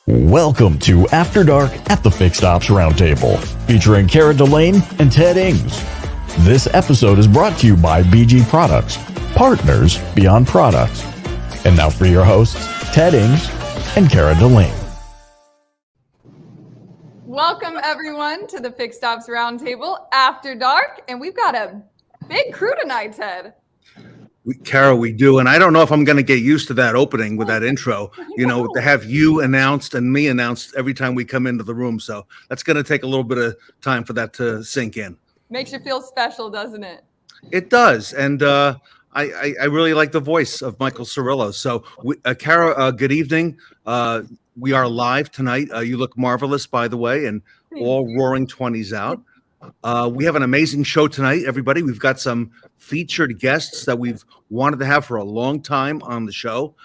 Welcome to After Dark at the Fixed Ops Roundtable, featuring Kara Delane and Ted Ings. This episode is brought to you by BG Products, partners beyond products. And now for your hosts, Ted Ings and Kara Delane. Welcome, everyone, to the Fixed Ops Roundtable After Dark. And we've got a big crew tonight, Ted. Kara, we do. And I don't know if I'm going to get used to that opening with that intro, to have you announced and me announced every time we come into the room. So that's going to take a little bit of time for that to sink in. Makes you feel special, doesn't it? It does. And I really like the voice of Michael Cirillo. So, Kara, good evening. We are live tonight. You look marvelous, by the way, and all roaring 20s out. We have an amazing show tonight, everybody. We've got some featured guests that we've wanted to have for a long time on the show.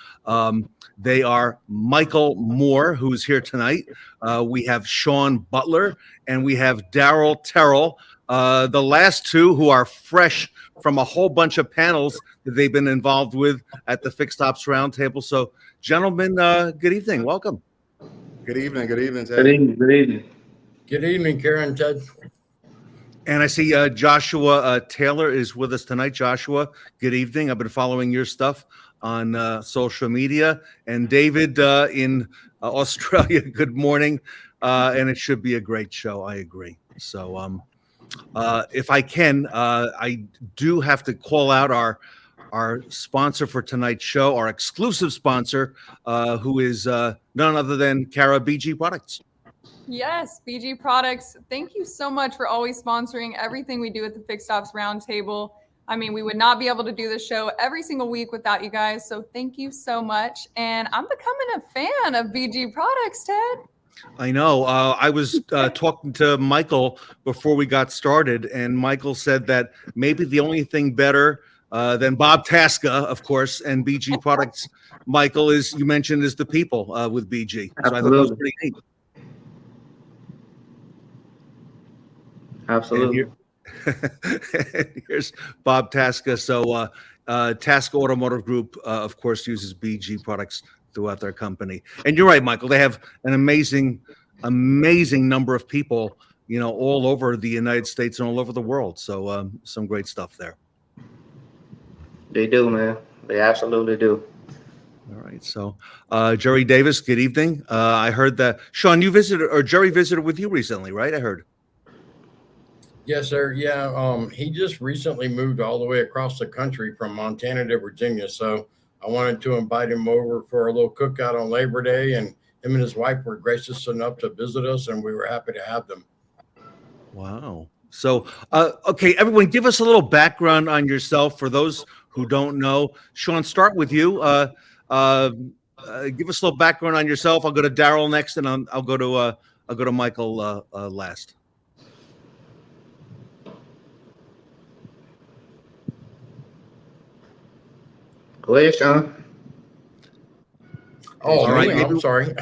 They are Michael Moore, who's here tonight. We have Shawn Butler, and we have Terrell. The last two who are fresh from a whole bunch of panels that they've been involved with at the Fixed Ops Roundtable. So, gentlemen, good evening. Welcome. Good evening, Ted. Good evening, Karen, Ted. And I see Joshua Taylor is with us tonight. Joshua, good evening. I've been following your stuff on social media. And David in Australia, good morning. And it should be a great show. I agree. So if I can, I do have to call out our sponsor for tonight's show, our exclusive sponsor, who is none other than Kara BG Products. Yes, BG Products. Thank you so much for always sponsoring everything we do at the Fixed Ops Roundtable. I mean, we would not be able to do the show every single week without you guys. So thank you so much. And I'm becoming a fan of BG Products, Ted. I know. I was talking to Michael before we got started, and Michael said that maybe the only thing better than Bob Tasca, of course, and BG Products, Michael, is you mentioned is the people with BG. So I thought that was pretty neat. Absolutely. Here's Bob Tasca. So Tasca Automotive Group, of course, uses BG products throughout their company. And you're right, Michael. They have an amazing number of people, all over the United States and all over the world. So some great stuff there. They do, man. They absolutely do. All right. So Jerry Davis, good evening. I heard that Shawn, you visited, or Jerry visited with you recently, right? I heard. Yes, sir. Yeah. He just recently moved all the way across the country from Montana to Virginia. So I wanted to invite him over for a little cookout on Labor Day, and him and his wife were gracious enough to visit us, and we were happy to have them. Wow. So, okay, everyone, give us a little background on yourself for those who don't know. Shawn, start with you. Give us a little background on yourself. I'll go to Darryl next, and I'll go to Michael last. Go ahead, Shawn. Oh, all right. I'm sorry.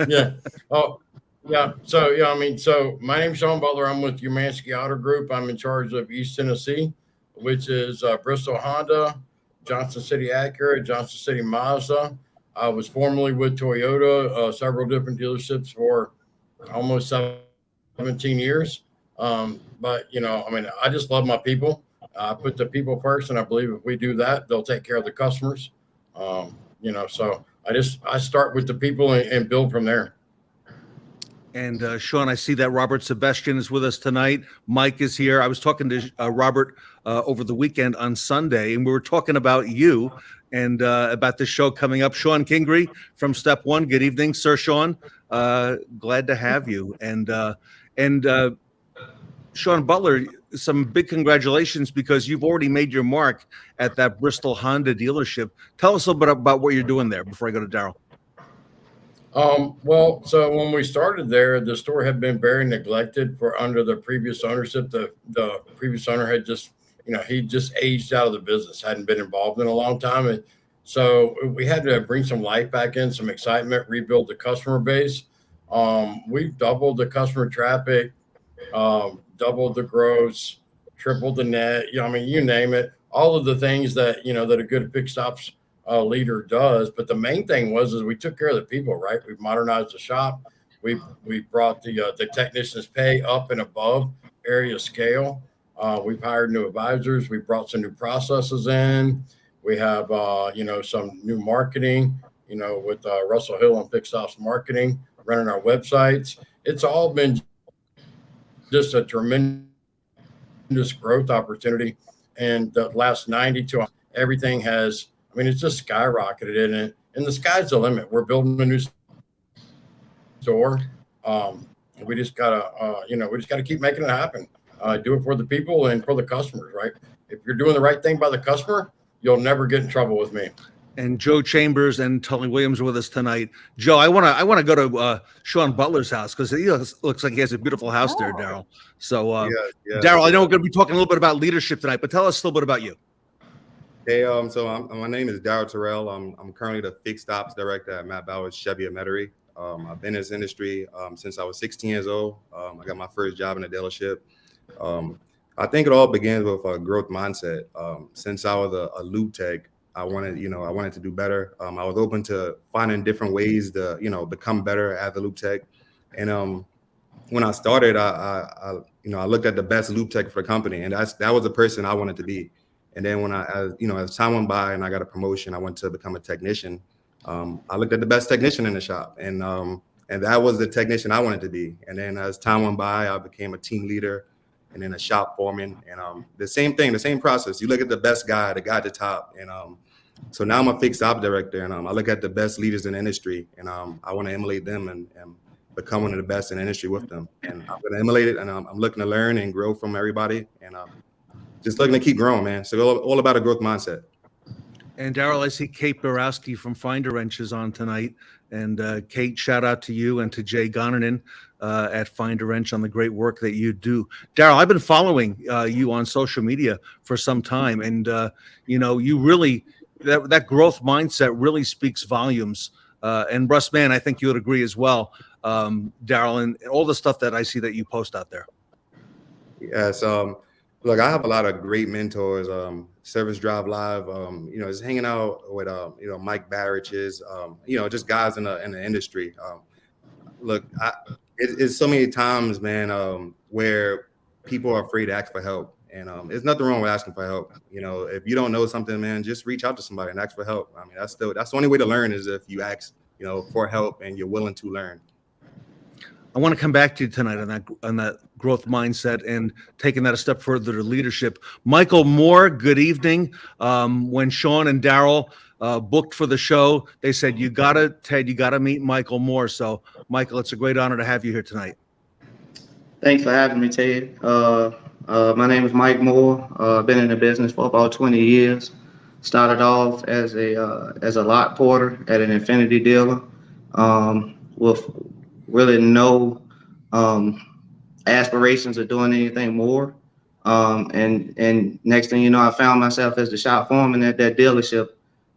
Yeah. Oh, yeah. So my name's Shawn Butler. I'm with Umansky Auto Group. I'm in charge of East Tennessee, which is Bristol Honda, Johnson City Acura, Johnson City Mazda. I was formerly with Toyota, several different dealerships for almost 17 years. But, I just love my people. I put the people first, and I believe if we do that, they'll take care of the customers. So I start with the people and build from there. And Shawn, I see that Robert Sebastian is with us tonight. Mike is here. I was talking to Robert over the weekend on Sunday, and we were talking about you and about the show coming up. Shawn Kingery from Step One. Good evening, Sir Shawn. Glad to have you. And Shawn Butler, some big congratulations because you've already made your mark at that Bristol Honda dealership. Tell us a little bit about what you're doing there before I go to Darryl. So when we started there, the store had been very neglected for under the previous ownership. The previous owner had just, he just aged out of the business, hadn't been involved in a long time. And so we had to bring some life back in, some excitement, rebuild the customer base. We've doubled the customer traffic, doubled the gross, tripled the net. You name it, all of the things that, that a good Big Stops leader does. But the main thing is we took care of the people, right? We've modernized the shop. We brought the technicians' pay up and above area scale. We've hired new advisors. We brought some new processes in. We have, some new marketing, with Russell Hill and Big Stops Marketing running our websites. It's all been just a tremendous growth opportunity. And the last 92, everything has, it's just skyrocketed and the sky's the limit. We're building a new store. We just gotta keep making it happen. Do it for the people and for the customers, right? If you're doing the right thing by the customer, you'll never get in trouble with me. And Joe Chambers and Tully Williams are with us tonight. Joe, I want to go to Shawn Butler's house because he looks like he has a beautiful house there, Darryl. So, Darryl, I know we're going to be talking a little bit about leadership tonight, but tell us a little bit about you. Hey, my name is Darryl Terrell. I'm currently the fixed ops director at Matt Bauer's Chevy of Metairie. I've been in this industry since I was 16 years old. I got my first job in a dealership. I think it all begins with a growth mindset. Since I was a lube tech, I wanted to do better. I was open to finding different ways to, become better as a lube tech. And when I started, I looked at the best lube tech for the company, and that was the person I wanted to be. And then when as time went by and I got a promotion, I went to become a technician. I looked at the best technician in the shop, and that was the technician I wanted to be. And then as time went by, I became a team leader and then a shop foreman. And the same thing, the same process. You look at the best guy, the guy at the top. And so now I'm a fixed op director, and I look at the best leaders in the industry, and I want to emulate them and become one of the best in the industry with them. And I'm going to emulate it, and I'm looking to learn and grow from everybody, and just looking to keep growing, man. So all about a growth mindset. And Darryl, I see Kate Borowski from Finder Wrench is on tonight. And Kate, shout out to you and to Jay Gonernan at Finder Wrench on the great work that you do. Darryl, I've been following you on social media for some time, and you really that growth mindset really speaks volumes. And Russ Mann, I think you would agree as well, Darryl, and all the stuff that I see that you post out there. Yes. Look, I have a lot of great mentors. Service Drive Live, just hanging out with Mike Barrich's, just guys in the industry. Look, it's so many times, man, where people are afraid to ask for help, and there's nothing wrong with asking for help. If you don't know something, man, just reach out to somebody and ask for help. I mean, that's the only way to learn is if you ask, for help and you're willing to learn. I want to come back to you tonight on that growth mindset and taking that a step further to leadership. Michael Moore, good evening. When Shawn and Darryl booked for the show, they said, Ted, you got to meet Michael Moore. So, Michael, it's a great honor to have you here tonight. Thanks for having me, Ted. My name is Mike Moore. I've been in the business for about 20 years. Started off as a lot porter at an Infinity dealer with really no aspirations of doing anything more. And next thing you know, I found myself as the shop foreman at that dealership.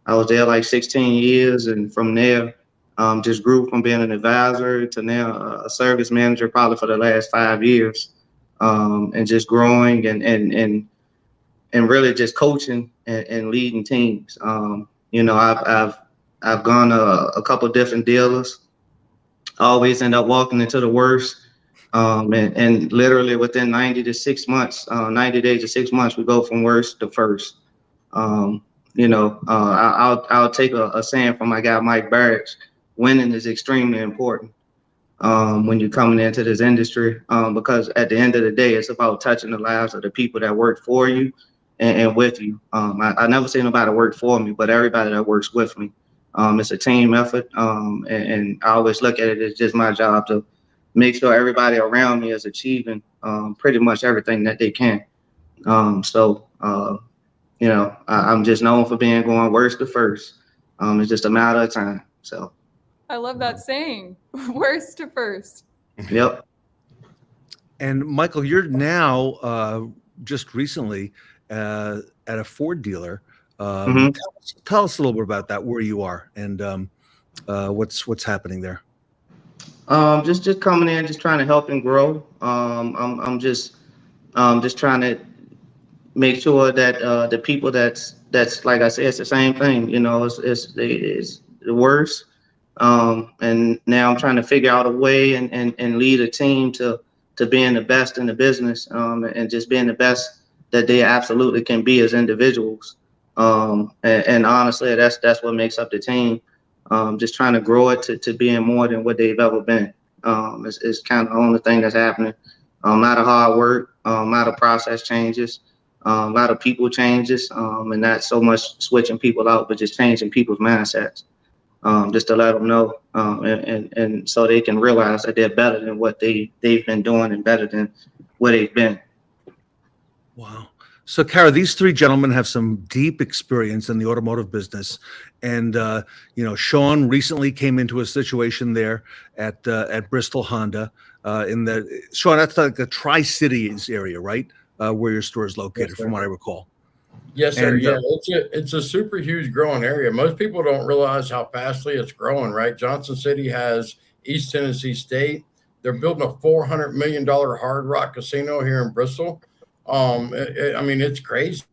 I was there like 16 years, and from there, just grew from being an advisor to now a service manager probably for the last 5 years, and just growing and really just coaching and leading teams. You know, I've gone to a couple different dealers. I always end up walking into the worst. And literally within 90 to 6 months, 90 days to 6 months, we go from worst to first. You know, I'll take a saying from my guy Mike Barrett. Winning is extremely important when you're coming into this industry, because at the end of the day, it's about touching the lives of the people that work for you and with you. I never say nobody work for me, but everybody that works with me. It's a team effort, and I always look at it as just my job to make sure everybody around me is achieving pretty much everything that they can. You know, I'm just known for being going worst to first. It's just a matter of time. So. I love that saying, worst to first. Yep. And Michael, you're now just recently at a Ford dealer. Tell us a little bit about that, where you are, and what's happening there. Just coming in, just trying to help and grow. I'm just trying to make sure that the people that's like I said, it's the same thing. You know, it's the worst. And now I'm trying to figure out a way and lead a team to being the best in the business, and just being the best that they absolutely can be as individuals. And honestly, that's what makes up the team. Just trying to grow it to being more than what they've ever been. It's kind of the only thing that's happening. A lot of hard work, a lot of process changes, a lot of people changes, and not so much switching people out, but just changing people's mindsets. Just to let them know, and so they can realize that they're better than what they've been doing and better than where they've been. Wow. So, Kara, these three gentlemen have some deep experience in the automotive business, and you know, Shawn recently came into a situation there at Bristol Honda. Shawn, that's like the Tri-Cities area, right? Where your store is located, from what I recall. Yes, sir. And, it's a super huge growing area. Most people don't realize how fastly it's growing, right? Johnson City has East Tennessee State. They're building a $400 million Hard Rock casino here in Bristol. I mean, it's crazy.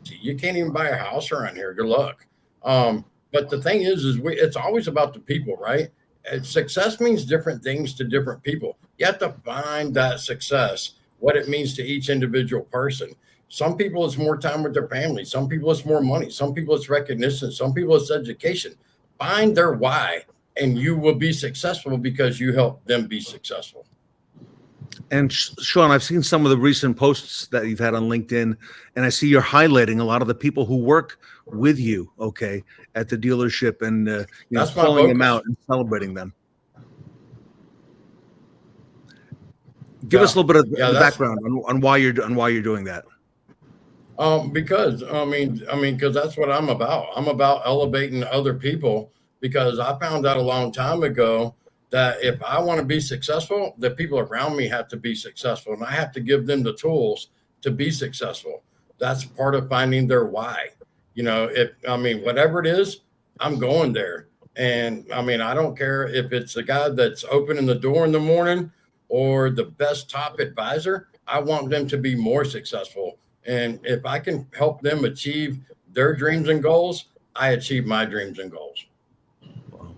You can't even buy a house around here. Good luck. But the thing is it's always about the people, right? And success means different things to different people. You have to find that success, what it means to each individual person. Some people it's more time with their family. Some people it's more money. Some people it's recognition. Some people it's education. Find their why, and you will be successful because you help them be successful. And Shawn, I've seen some of the recent posts that you've had on LinkedIn, and I see you're highlighting a lot of the people who work with you, okay, at the dealership, and you know, calling them out and celebrating them. Give us a little bit of the background on why you're doing that. Because that's what I'm about. I'm about elevating other people, because I found out a long time ago that if I want to be successful, the people around me have to be successful, and I have to give them the tools to be successful. That's part of finding their why. You know, whatever it is, I'm going there. And I don't care if it's the guy that's opening the door in the morning or the best top advisor. I want them to be more successful. And if I can help them achieve their dreams and goals, I achieve my dreams and goals. Wow.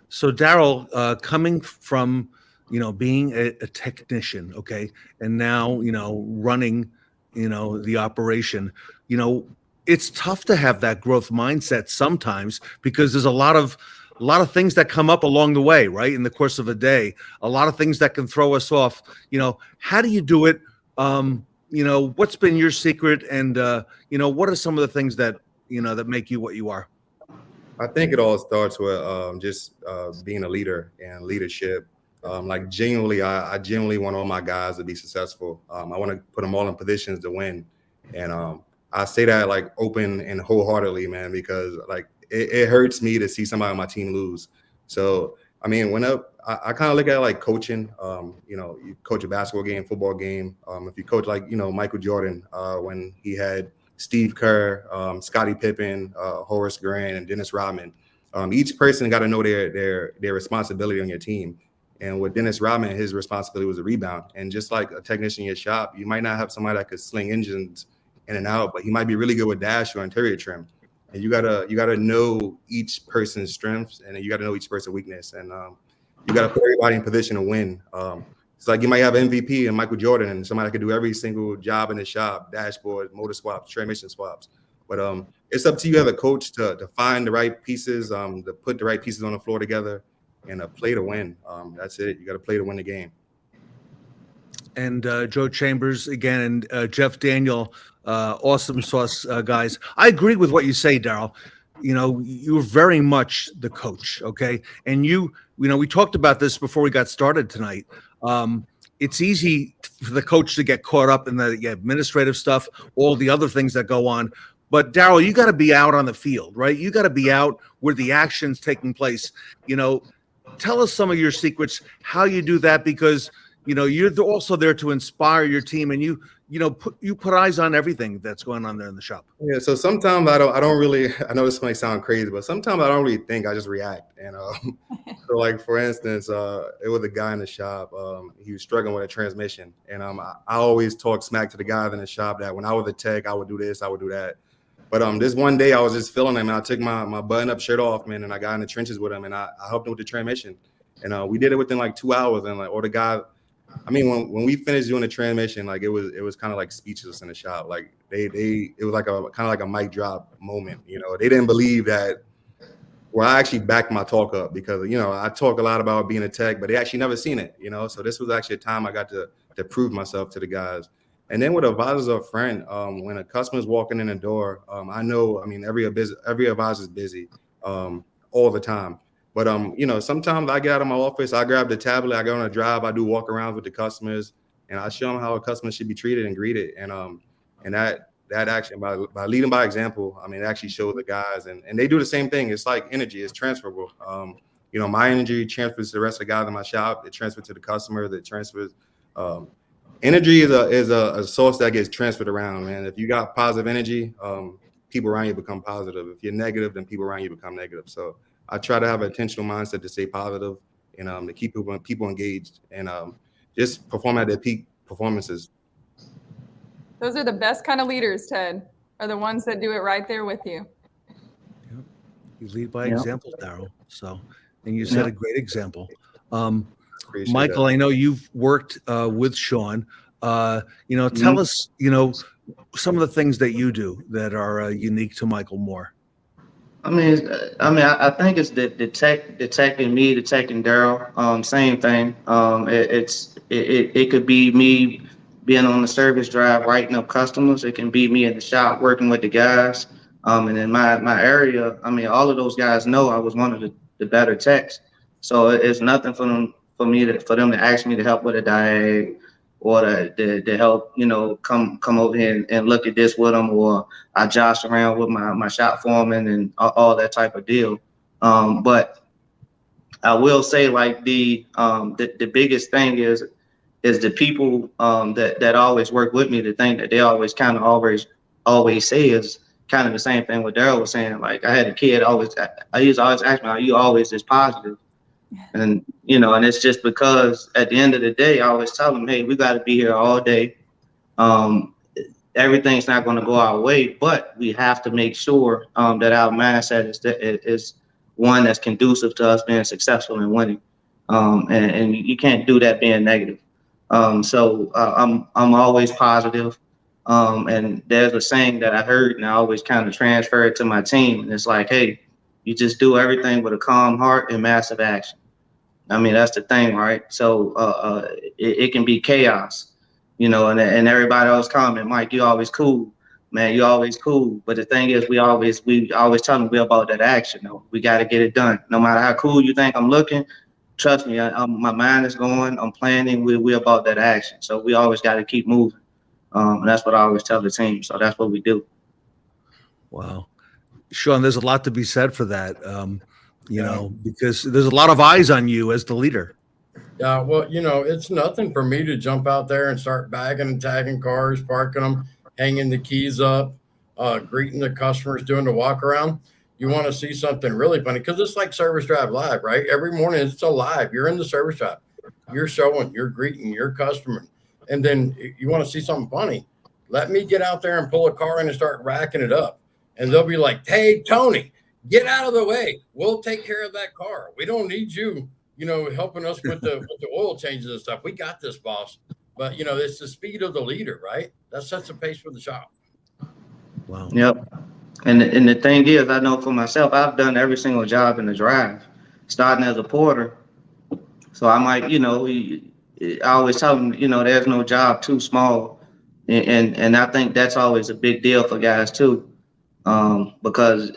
So, Darryl, coming from, you know, being a technician, okay, and now, you know, running, you know, the operation, you know, it's tough to have that growth mindset sometimes, because there's a lot of things that come up along the way, right? In the course of a day, a lot of things that can throw us off. You know, how do you do it? You know, what's been your secret, and you know, what are some of the things that, you know, that make you what you are? I think it all starts with just being a leader and leadership. Like genuinely, I genuinely want all my guys to be successful. I want to put them all in positions to win, and I say that like open and wholeheartedly, man, because like it hurts me to see somebody on my team lose. So I mean, I kind of look at it like coaching. You know, you coach a basketball game, football game. If you coach like, you know, Michael Jordan, when he had Steve Kerr, Scottie Pippen, Horace Grant, and Dennis Rodman, each person got to know their responsibility on your team. And with Dennis Rodman, his responsibility was a rebound. And just like a technician in your shop, you might not have somebody that could sling engines in and out, but he might be really good with dash or interior trim. And you gotta know each person's strengths, and you gotta know each person's weakness, and you gotta put everybody in position to win. It's like you might have MVP and Michael Jordan, and somebody could do every single job in the shop: dashboard, motor swaps, transmission swaps. But it's up to you as a coach to find the right pieces, to put the right pieces on the floor together, and play to win. That's it. You got to play to win the game. And Joe Chambers again, and Jeff Daniel, awesome sauce guys. I agree with what you say, Darryl. You know, you're very much the coach, okay? And you know, we talked about this before we got started tonight. It's easy for the coach to get caught up in the administrative stuff, all the other things that go on. But Darryl, you got to be out on the field, right? You got to be out where the action's taking place. You know, tell us some of your secrets, how you do that, because you know, you're also there to inspire your team, and you put eyes on everything that's going on there in the shop. Yeah. So sometimes I don't really. I know this might sound crazy, but sometimes I don't really think. I just react. And so, like for instance, it was a guy in the shop. He was struggling with a transmission, and I always talk smack to the guys in the shop that when I was a tech, I would do this, I would do that. But this one day I was just feeling him, and I took my button-up shirt off, man, and I got in the trenches with him, and I helped him with the transmission, and we did it within like 2 hours, and like, or the guy. I mean, when we finished doing the transmission, like it was kind of like speechless in the shop. Like it was like a kind of like a mic drop moment. You know, they didn't believe that. Well, I actually backed my talk up because, you know, I talk a lot about being a tech, but they actually never seen it. You know, so this was actually a time I got to prove myself to the guys. And then with advisors up front, when a customer's walking in the door, I know. I mean, every advisor's busy all the time. But you know, sometimes I get out of my office, I grab the tablet, I go on a drive, I do walk around with the customers, and I show them how a customer should be treated and greeted. And that action by leading by example, I mean, it actually shows the guys, and they do the same thing. It's like energy, it's transferable. You know, my energy transfers to the rest of the guys in my shop. It transfers to the customer. That transfers. Energy is a source that gets transferred around, man. If you got positive energy, people around you become positive. If you're negative, then people around you become negative. So I try to have an intentional mindset to stay positive and to keep people engaged and just perform at their peak performances. Those are the best kind of leaders, Ted, are the ones that do it right there with you. Yep. You lead by example, Darryl. So, and you set a great example. Michael, I know you've worked with Shawn. You know, tell us, you know, some of the things that you do that are unique to Michael Moore. I think it's the tech in me, the tech in Darryl. Same thing. It could be me being on the service drive, writing up customers. It can be me in the shop working with the guys. And in my area, I mean, all of those guys know I was one of the better techs. So it's nothing for them to ask me to help with a diag or to help, you know, come over here and look at this with them, or I josh around with my shop foreman and all that type of deal. But I will say, like, the biggest thing is the people that always work with me. The thing that they always kind of always say is kind of the same thing what Darryl was saying. Like, I had a kid I used to always ask me, are you always this positive? And, you know, and it's just because at the end of the day, I always tell them, hey, we got to be here all day. Everything's not going to go our way, but we have to make sure that our mindset is one that's conducive to us being successful and winning. And you can't do that being negative. So I'm always positive. And there's a saying that I heard, and I always kind of transfer it to my team. And it's like, hey, you just do everything with a calm heart and massive action. I mean, that's the thing, right? So it can be chaos, you know, and everybody else comment, Mike, you always cool, man, you always cool. But the thing is, we always tell them we're about that action, though. We got to get it done. No matter how cool you think I'm looking, trust me, my mind is going, I'm planning, we're about that action. So we always got to keep moving. And that's what I always tell the team. So that's what we do. Wow. Shawn, there's a lot to be said for that, you know, because there's a lot of eyes on you as the leader. Yeah, well, you know, it's nothing for me to jump out there and start bagging and tagging cars, parking them, hanging the keys up, greeting the customers, doing the walk around. You want to see something really funny because it's like Service Drive Live, right? Every morning it's alive. You're in the service drive. You're showing, you're greeting your customer. And then you want to see something funny. Let me get out there and pull a car in and start racking it up. And they'll be like, hey, Tony, get out of the way. We'll take care of that car. We don't need you, helping us with the oil changes and stuff. We got this, boss. But, it's the speed of the leader, right? That sets the pace for the shop. Wow. Yep. And the thing is, I know for myself, I've done every single job in the drive, starting as a porter. So I might, I always tell them, there's no job too small. And I think that's always a big deal for guys too. Because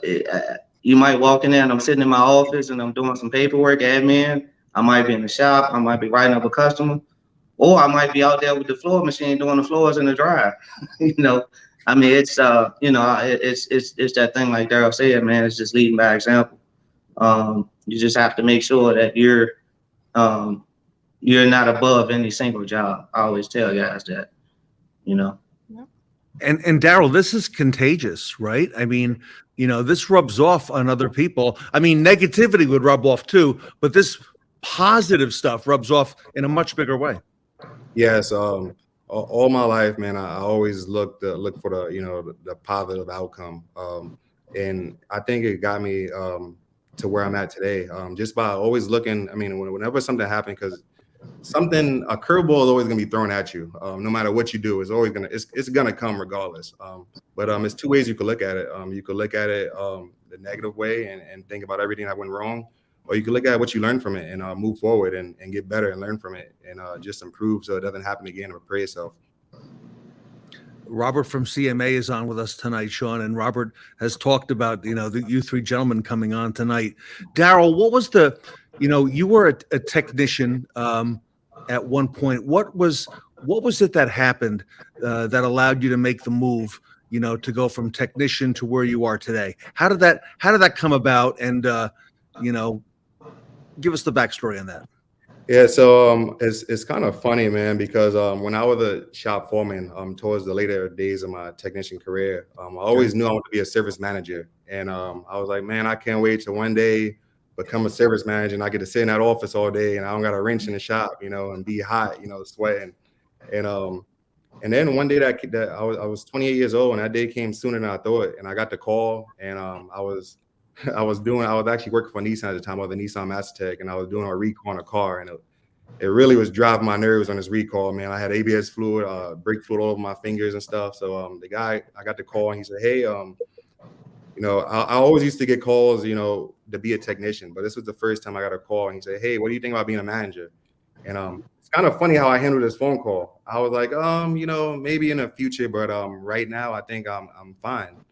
you might walk in there and I'm sitting in my office and I'm doing some paperwork, admin. I might be in the shop. I might be writing up a customer, or I might be out there with the floor machine doing the floors in the drive. I mean, it's it's that thing like Darryl said, man. It's just leading by example. You just have to make sure that you're not above any single job. I always tell guys that, And Darryl, this is contagious, right? I mean, this rubs off on other people. I mean, negativity would rub off too, but this positive stuff rubs off in a much bigger way. Yes. All my life, man, I always look for the positive outcome. And I think it got me to where I'm at today. Just by always looking, I mean, whenever something happens, because a curveball is always gonna be thrown at you. No matter what you do, it's always gonna come regardless. But it's two ways you could look at it. You could look at it the negative way and think about everything that went wrong, or you can look at what you learned from it and move forward and get better and learn from it and just improve so it doesn't happen again or prepare yourself. Robert from CMA is on with us tonight, Shawn, and Robert has talked about, you three gentlemen coming on tonight. Darryl, what was you were a technician at one point. What was it that happened that allowed you to make the move, to go from technician to where you are today? How did that come about? And, give us the backstory on that. Yeah, so it's kind of funny, man, because when I was a shop foreman, towards the later days of my technician career, I always knew I wanted to be a service manager, and I was like, man, I can't wait to one day become a service manager and I get to sit in that office all day and I don't got a wrench in the shop, and be hot, sweating, and then one day that I was 28 years old and that day came sooner than I thought, and I got the call, and I was actually working for Nissan at the time. I was a Nissan Master Tech, and I was doing a recall on a car, and it really was driving my nerves on this recall, man. I had ABS fluid, brake fluid all over my fingers and stuff. So the guy, I got the call, and he said, hey, I always used to get calls, to be a technician, but this was the first time I got a call, and he said, hey, what do you think about being a manager? And it's kind of funny how I handled this phone call. I was like, maybe in the future, but right now I think I'm fine.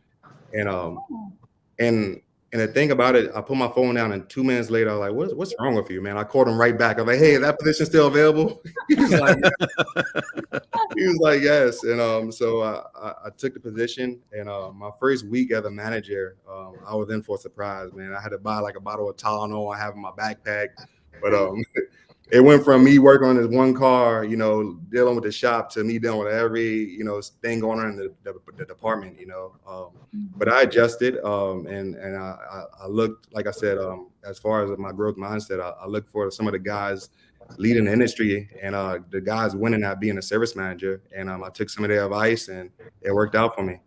And the thing about it, I put my phone down, and 2 minutes later, I was like, what's wrong with you, man? I called him right back. I was like, hey, is that position still available? He was like, yes. And so I took the position, and my first week as a manager, I was in for a surprise, man. I had to buy like a bottle of Tylenol I have in my backpack. But it went from me working on this one car, dealing with the shop, to me dealing with every, thing going on in the department, But I adjusted, and I looked, like I said, as far as my growth mindset, I looked for some of the guys leading the industry and the guys winning at being a service manager, and I took some of their advice, and it worked out for me.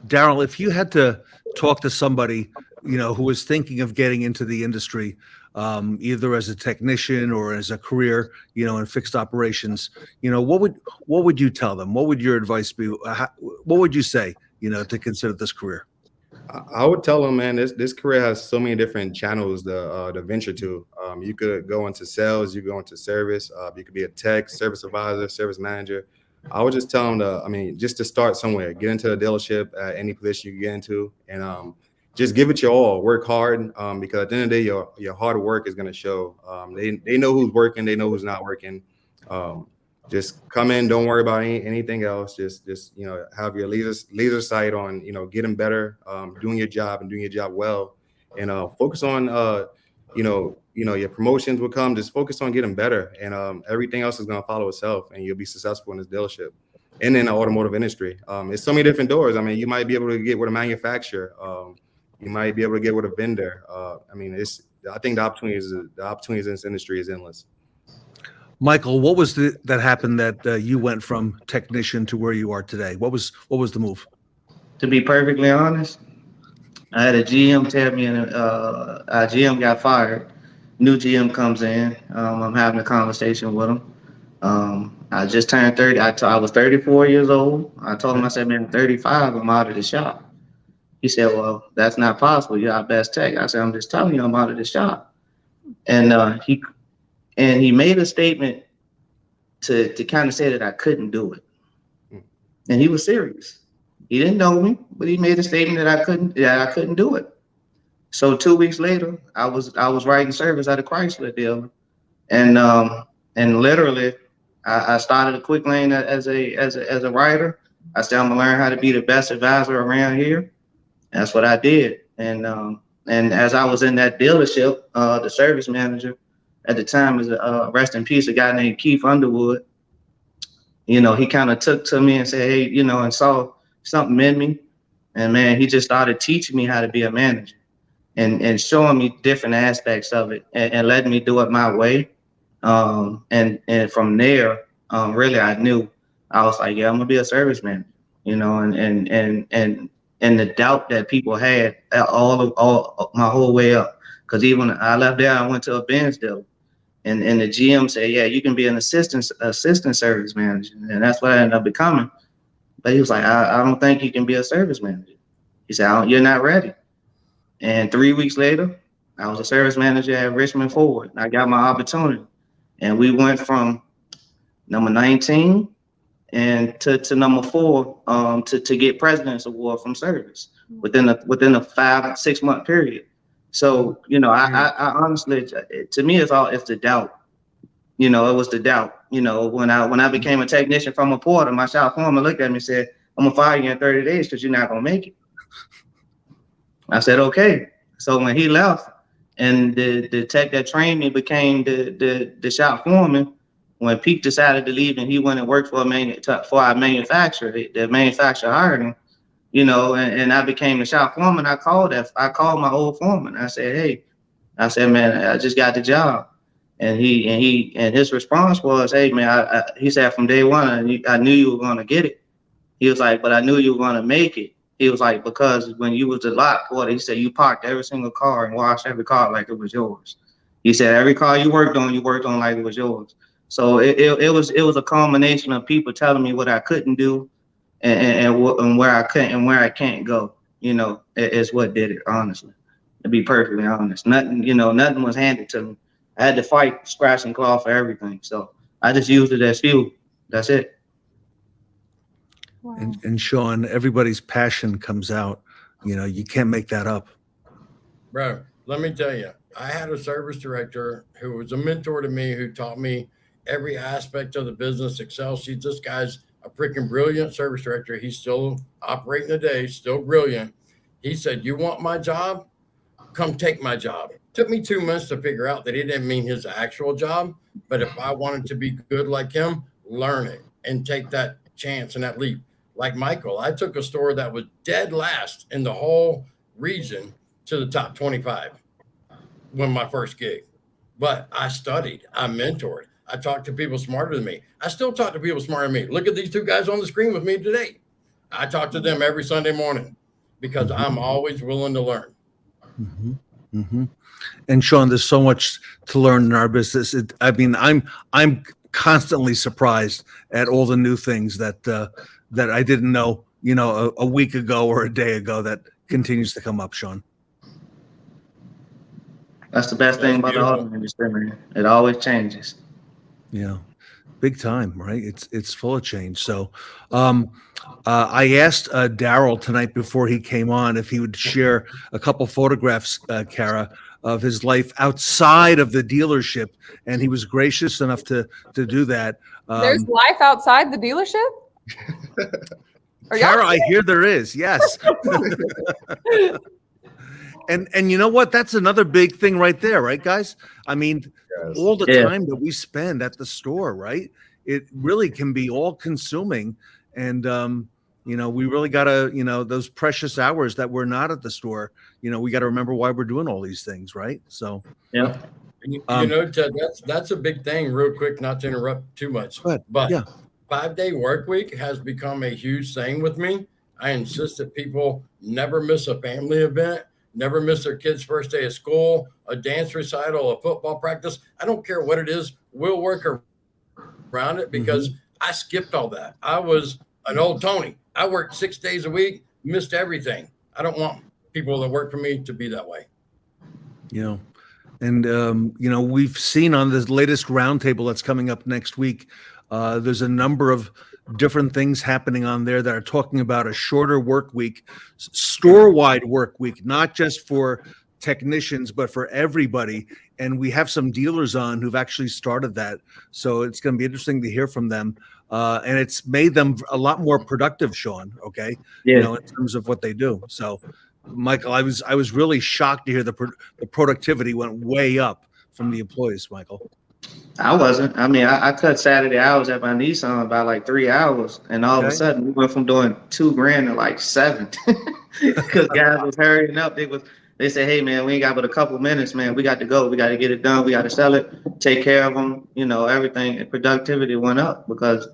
Darryl, if you had to talk to somebody, who was thinking of getting into the industry, either as a technician or as a career, in fixed operations, what would you tell them? What would your advice be? What would you say, to consider this career? I would tell them, man, this career has so many different channels to venture to. You could go into sales, you go into service, you could be a tech, service advisor, service manager. I would just tell them just to start somewhere, get into a dealership at any position you can get into, and just give it your all, work hard, because at the end of the day, your hard work is going to show. They know who's working, they know who's not working. Just come in, don't worry about anything else. Just have your laser sight on, getting better, doing your job and doing your job well, and focus on, your promotions will come. Just focus on getting better, and everything else is going to follow itself, and you'll be successful in this dealership and in the automotive industry. It's so many different doors. You might be able to get with a manufacturer. You might be able to get with a vendor. I think the opportunities in this industry is endless. Michael, what was that happened that you went from technician to where you are today? What was the move? To be perfectly honest, I had a GM tell me, our GM got fired. New GM comes in. I'm having a conversation with him. I just turned 30. I was 34 years old. I told him, I said, man, I'm 35. I'm out of the shop. He said, well, that's not possible. You're our best tech. I said, I'm just telling you, I'm out of the shop. And he made a statement to kind of say that I couldn't do it. And he was serious. He didn't know me, but he made a statement that I couldn't do it. So 2 weeks later, I was writing service at a Chrysler dealer, and literally, I started a quick lane as a writer. I said I'm gonna learn how to be the best advisor around here. That's what I did, and as I was in that dealership, the service manager at the time is rest in peace, a guy named Keith Underwood. You know, he kind of took to me and said, hey, you know, and saw something in me, and man, he just started teaching me how to be a manager. And showing me different aspects of it and letting me do it my way. And from there, really, I knew I was like, yeah, I'm gonna be a service manager, you know, and the doubt that people had all my whole way up. Cause even when I left there, I went to a Benz dealer and the GM said, yeah, you can be an assistant service manager. And that's what I ended up becoming. But he was like, I don't think you can be a service manager. He said, you're not ready. And 3 weeks later, I was a service manager at Richmond Ford. I got my opportunity. And we went from number 19 and to number 4 to get President's Award from service within a 5-6 month period. So, you know, I honestly, to me, it's the doubt. You know, it was the doubt. You know, when I became a technician from a porter, my shop foreman looked at me and said, I'm gonna fire you in 30 days because you're not gonna make it. I said, okay. So when he left and the tech that trained me became the shop foreman, when Pete decided to leave and he went and worked for our manufacturer, the manufacturer hired him, you know, and I became the shop foreman. I called my old foreman. I said, hey, I said, man, I just got the job. And his response was, hey, man, he said, from day one, I knew you were going to get it. He was like, but I knew you were going to make it. He was like, because when you was the lot porter, he said you parked every single car and washed every car like it was yours. He said every car you worked on like it was yours. So it was a combination of people telling me what I couldn't do and where I couldn't and where I can't go. You know, is what did it, honestly. To be perfectly honest, nothing was handed to me. I had to fight, scratch and claw for everything. So I just used it as fuel. That's it. Wow. And Shawn, everybody's passion comes out. You know, you can't make that up. Bro, let me tell you, I had a service director who was a mentor to me, who taught me every aspect of the business, Excel sheets. This guy's a freaking brilliant service director. He's still operating today, still brilliant. He said, you want my job? Come take my job. Took me 2 months to figure out that he didn't mean his actual job, but if I wanted to be good like him, learn it and take that chance and that leap. Like Michael, I took a store that was dead last in the whole region to the top 25 when my first gig. But I studied, I mentored, I talked to people smarter than me. I still talk to people smarter than me. Look at these 2 guys on the screen with me today. I talk to them every Sunday morning because I'm always willing to learn. Mm-hmm. Mm-hmm. And Shawn, there's so much to learn in our business. I'm constantly surprised at all the new things that I didn't know, you know, a week ago or a day ago that continues to come up, Shawn. That's the best thing about the auto industry, man. It always changes. Yeah, big time, right? It's full of change. So I asked Darryl tonight before he came on if he would share a couple photographs, Kara, of his life outside of the dealership, and he was gracious enough to do that. There's life outside the dealership? Kara, I hear there is, yes. And you know what? That's another big thing right there, right, guys? I mean, all the time that we spend at the store, right? It really can be all consuming. And, you know, we really got to, you know, those precious hours that we're not at the store, you know, we got to remember why we're doing all these things, right? So, yeah. You know, Ted, that's a big thing. Real quick, not to interrupt too much, but yeah. 5-day work week has become a huge thing with me. I insist that people never miss a family event, never miss their kid's first day of school, a dance recital, a football practice. I don't care what it is. We'll work around it because I skipped all that. I was an old Tony. I worked 6 days a week, missed everything. I don't want people that work for me to be that way. And we've seen on this latest roundtable that's coming up next week, there's a number of different things happening on there that are talking about a shorter work week, store-wide work week, not just for technicians, but for everybody. And we have some dealers on who've actually started that. So it's going to be interesting to hear from them. And it's made them a lot more productive, Shawn, okay? Yeah. In terms of what they do. So, Michael, I was really shocked to hear the productivity went way up from the employees, Michael. I wasn't. I mean, I cut Saturday hours at my Nissan by like 3 hours, and all of a sudden we went from doing $2,000 to like 7, because guys was hurrying up. They said, "Hey man, we ain't got but a couple minutes, man. We got to go. We got to get it done. We got to sell it, take care of them. Everything." And productivity went up because,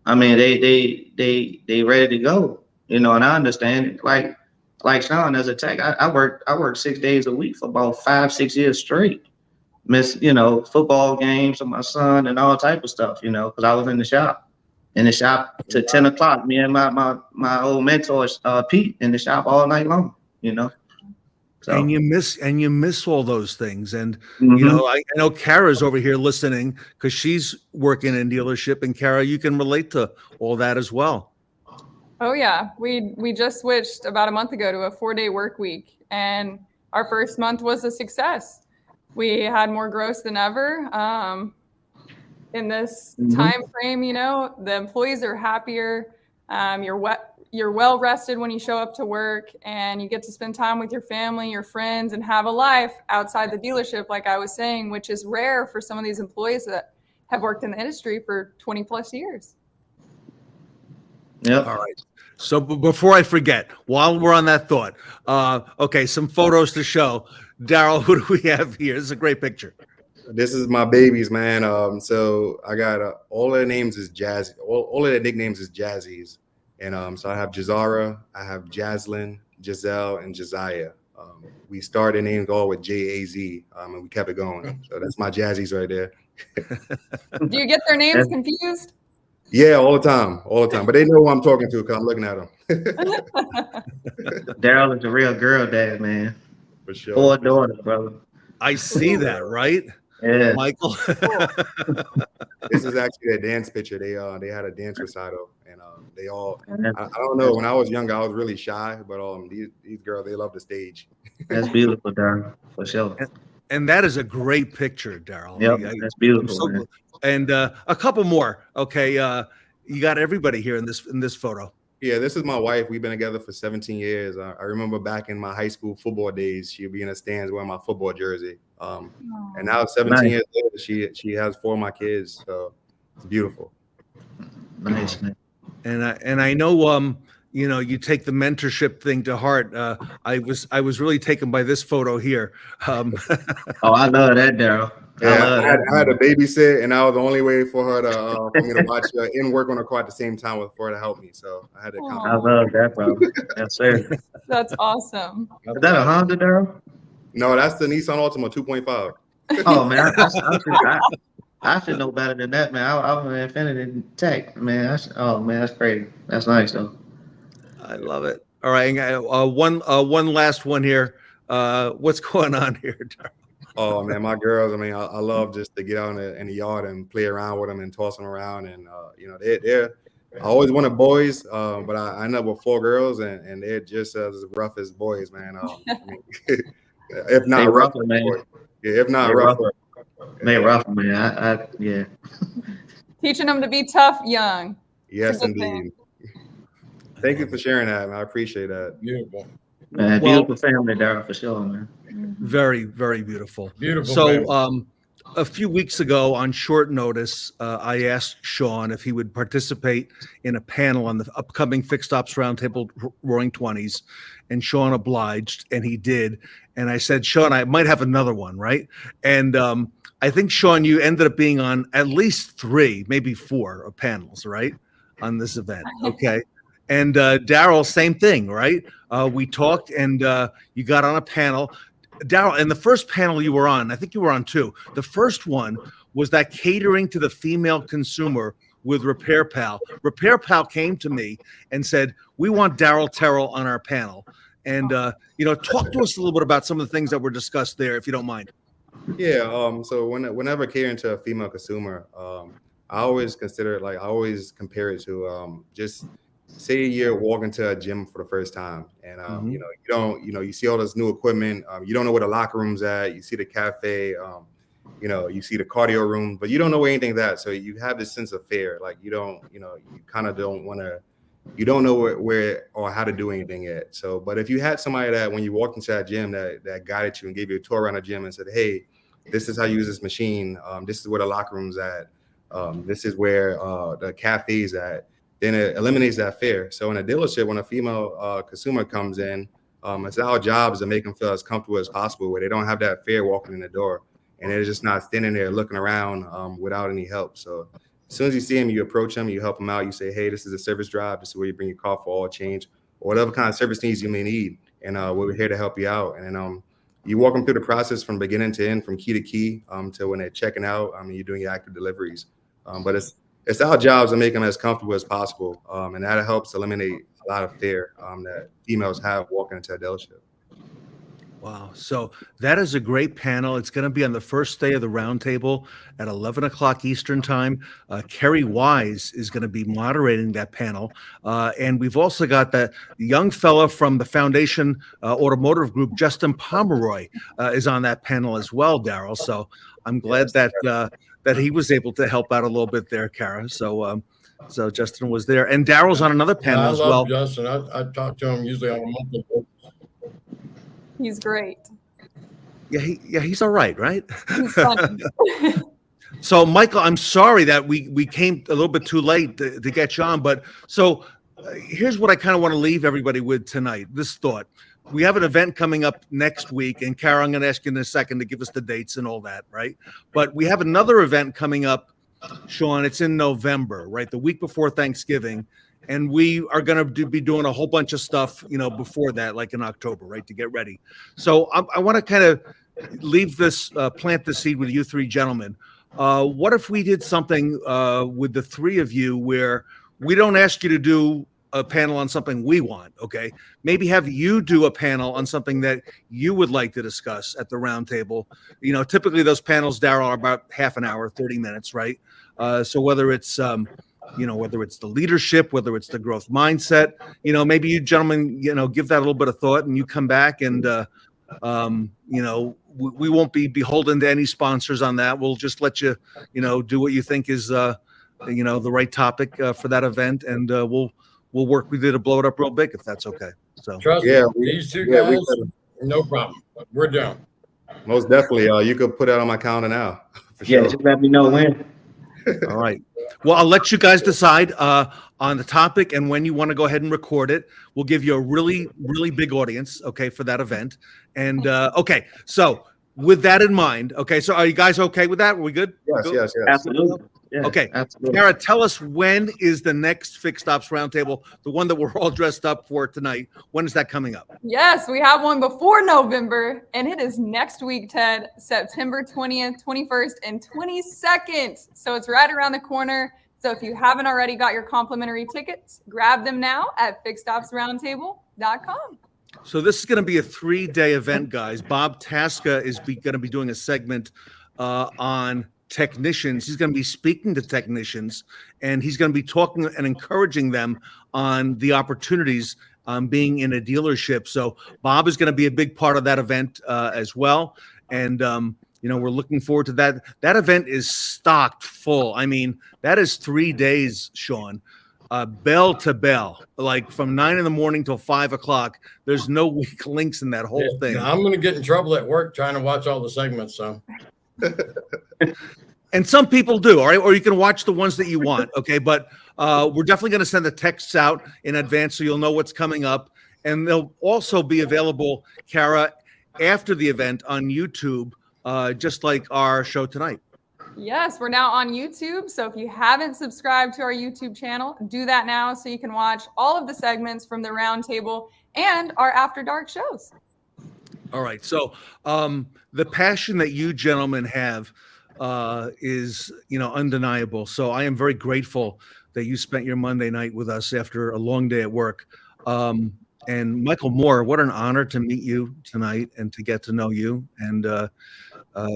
I mean, they ready to go. And I understand it. Like Shawn, as a tech, I worked 6 days a week for about 5-6 years straight. Miss, football games with my son and all type of stuff, because I was in the shop to 10 o'clock. Me and my old mentor, Pete, in the shop all night long, So. And you miss all those things. And, I know Kara's over here listening because she's working in dealership. And Kara, you can relate to all that as well. Oh yeah, we just switched about a month ago to a 4-day work week, and our first month was a success. We had more gross than ever in this time frame. The employees are happier. You're well rested when you show up to work, and you get to spend time with your family, your friends, and have a life outside the dealership, like I was saying, which is rare for some of these employees that have worked in the industry for 20 plus years. Yep. All right. So before I forget, while we're on that thought, some photos to show. Darryl, who do we have here? This is a great picture. This is my babies, man. So I got all their names is Jazz. All of their nicknames is Jazzies. And so I have Jazara, I have Jaslyn, Giselle, and Josiah. We started names all with J-A-Z, and we kept it going. So that's my Jazzies right there. Do you get their names confused? Yeah, all the time. But they know who I'm talking to because I'm looking at them. Darryl is a real girl dad, man. For sure. 4 daughters, brother. I see that, right? Yeah. Michael. This is actually a dance picture. They had a dance recital, and they all. I don't know. When I was younger, I was really shy, but these girls, they love the stage. That's beautiful, Darryl, for sure. And that is a great picture, Darryl. Yep, that's beautiful. Man. And a couple more. Okay, you got everybody here in this photo. Yeah, this is my wife. We've been together for 17 years. I remember back in my high school football days, she'd be in the stands wearing my football jersey. And now 17 years later, she has 4 of my kids. So it's beautiful. Nice, man. And I know you take the mentorship thing to heart. I was really taken by this photo here. Oh, I love that, Darryl. Yeah, I had to babysit, and I was the only way for her to for me to watch and work on her car at the same time for her to help me. So I had to. I love that, bro. Yes, sir. That's awesome. Is that a Honda, Darryl? No, that's the Nissan Altima 2.5. Oh man, I should know better than that, man. I was an Infinity Tech, man. That's crazy. That's nice though. I love it. All right, one last one here. What's going on here, Darryl? Oh man, my girls. I mean, I love just to get out in the yard and play around with them and toss them around. And they're. I always wanted boys, but I ended up with 4 girls, and they're just as rough as boys, man. If not rough, man. Yeah, if not rough. They rough, man. Yeah. Teaching them to be tough young. Yes, indeed. Thank you for sharing that, man. I appreciate that. Beautiful. Man, beautiful family, Darryl, for sure, man. Very, very beautiful. Beautiful. So, a few weeks ago on short notice, I asked Shawn if he would participate in a panel on the upcoming Fixed Ops Roundtable Roaring 20s, and Shawn obliged, and he did. And I said, Shawn, I might have another one, right? And I think, Shawn, you ended up being on at least 3, maybe 4 panels, right, on this event. Okay. And Darryl, same thing, right? We talked, and you got on a panel. Darryl, and the first panel you were on, I think you were on 2. The first one was that catering to the female consumer with Repair Pal. Repair Pal came to me and said, we want Darryl Terrell on our panel. And, talk to us a little bit about some of the things that were discussed there, if you don't mind. Yeah. So whenever catering to a female consumer, I always consider it I always compare it to just say you're walking to a gym for the first time, and you see all this new equipment. You don't know where the locker room's at. You see the cafe. You see the cardio room, but you don't know where anything's at. So you have this sense of fear. You kind of don't want to. You don't know where or how to do anything yet. So, but if you had somebody that when you walked into that gym that guided you and gave you a tour around the gym and said, hey, this is how you use this machine. This is where the locker room's at. This is where the cafe's at. Then it eliminates that fear. So in a dealership, when a female consumer comes in, it's our job is to make them feel as comfortable as possible, where they don't have that fear walking in the door, and they're just not standing there looking around without any help. So as soon as you see them, you approach them, you help them out. You say, hey, this is a service drive. This is where you bring your car for oil change or whatever kind of service needs you may need. And we're here to help you out. And then you walk them through the process from beginning to end, from key to key, to when they're checking out. You're doing your active deliveries. But it's our jobs to make them as comfortable as possible. And that helps eliminate a lot of fear that females have walking into a dealership. Wow. So that is a great panel. It's going to be on the first day of the roundtable at 11 o'clock Eastern time. Kerry Wise is going to be moderating that panel. And we've also got the young fella from the Foundation Automotive Group, Justin Pomeroy, is on that panel as well, Darryl. So I'm glad that he was able to help out a little bit there, Kara. So Justin was there. And Darryl's on another panel as well. Justin. I talk to him usually on a monthly basis. He's great. Yeah, he's all right, right? He's funny. So, Michael, I'm sorry that we came a little bit too late to get you on, but so here's what I kind of want to leave everybody with tonight. This thought. We have an event coming up next week, and Kara, I'm going to ask you in a second to give us the dates and all that, right? But we have another event coming up, Shawn. It's in November, right? The week before Thanksgiving. And we are going to be doing a whole bunch of stuff, before that, like in October, right, to get ready. So I want to kind of leave this, plant the seed with you 3 gentlemen. What if we did something with the 3 of you where we don't ask you to do a panel on something we want, okay? Maybe have you do a panel on something that you would like to discuss at the roundtable. Typically those panels, Darryl, are about half an hour, 30 minutes, right? So whether it's whether it's the leadership, whether it's the growth mindset, maybe you gentlemen, give that a little bit of thought, and you come back and, we won't be beholden to any sponsors on that. We'll just let you, do what you think is, the right topic for that event. And we'll work with you to blow it up real big, if that's okay. So trust me, these 2 guys, no problem. We're done. Most definitely. You could put that on my calendar now. For sure. Just let me know when. All right. Well, I'll let you guys decide on the topic and when you want to go ahead and record it. We'll give you a really, really big audience, okay, for that event. And okay, so with that in mind, okay, so are you guys okay with that? Are we good? Yes. Absolutely. Yeah, okay. absolutely. Kara, tell us, when is the next Fixed Ops Roundtable, the one that we're all dressed up for tonight? When is that coming up? Yes, we have one before November, and it is next week, Ted, September 20th, 21st, and 22nd. So it's right around the corner. So if you haven't already got your complimentary tickets, grab them now at fixedopsroundtable.com. So this is going to be a 3-day event, guys. Bob Tasca is going to be doing a segment on technicians. He's going to be speaking to technicians, and he's going to be talking and encouraging them on the opportunities being in a dealership. So Bob is going to be a big part of that event as well. And, we're looking forward to that. That event is stocked full. I mean, that is 3 days, Shawn, bell to bell, like from 9 a.m. till 5 o'clock. There's no weak links in that whole thing. I'm going to get in trouble at work trying to watch all the segments. So And some people do, all right? Or you can watch the ones that you want, okay? But we're definitely going to send the texts out in advance so you'll know what's coming up. And they'll also be available, Kara, after the event on YouTube, just like our show tonight. Yes, we're now on YouTube. So if you haven't subscribed to our YouTube channel, do that now so you can watch all of the segments from the Roundtable and our After Dark shows. All right. So the passion that you gentlemen have is, undeniable. So I am very grateful that you spent your Monday night with us after a long day at work. And Michael Moore, what an honor to meet you tonight and to get to know you. And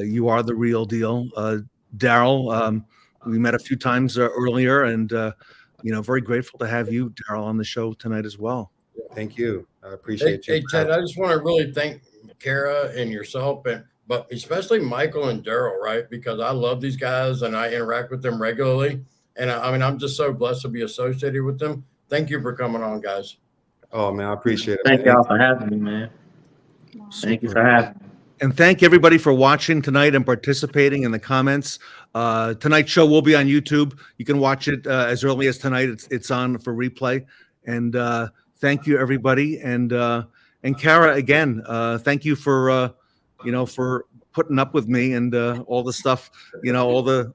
you are the real deal. Darryl, we met a few times earlier, and very grateful to have you, Darryl, on the show tonight as well. Thank you. I appreciate you. Hey, Ted, I just want to really thank Kara and yourself, but especially Michael and Darryl, right? Because I love these guys and I interact with them regularly. And I'm just so blessed to be associated with them. Thank you for coming on, guys. Oh, man, I appreciate it. Thank y'all for having me, man. Thank you for having me. And thank everybody for watching tonight and participating in the comments. Tonight's show will be on YouTube. You can watch it as early as tonight. It's on for replay. And thank you, everybody. And Kara, again, thank you for for putting up with me and all the stuff. All the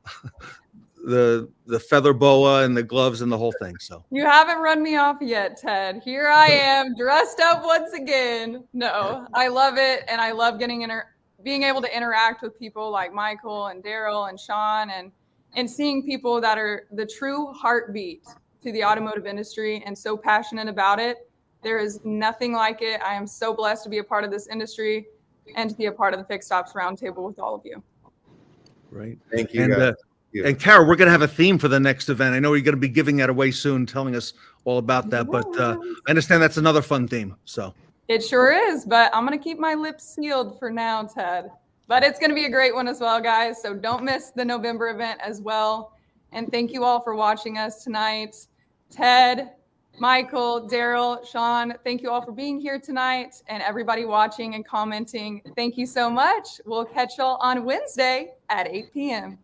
feather boa and the gloves and the whole thing. So You haven't run me off yet, Ted. Here I am, dressed up once again. No, I love it, and I love being able to interact with people like Michael and Darryl and Shawn, and seeing people that are the true heartbeat to the automotive industry and so passionate about it. There is nothing like it. I am so blessed to be a part of this industry and to be a part of the Fixed Ops Roundtable with all of you. Right. Thank you, And guys. and Kara, we're going to have a theme for the next event. I know you're going to be giving that away soon, telling us all about that. But I understand that's another fun theme. So It sure is, but I'm going to keep my lips sealed for now, Ted. But it's going to be a great one as well, guys. So don't miss the November event as well. And thank you all for watching us tonight. Ted, Michael, Darryl, Shawn, thank you all for being here tonight. And everybody watching and commenting, thank you so much. We'll catch y'all on Wednesday at 8 p.m.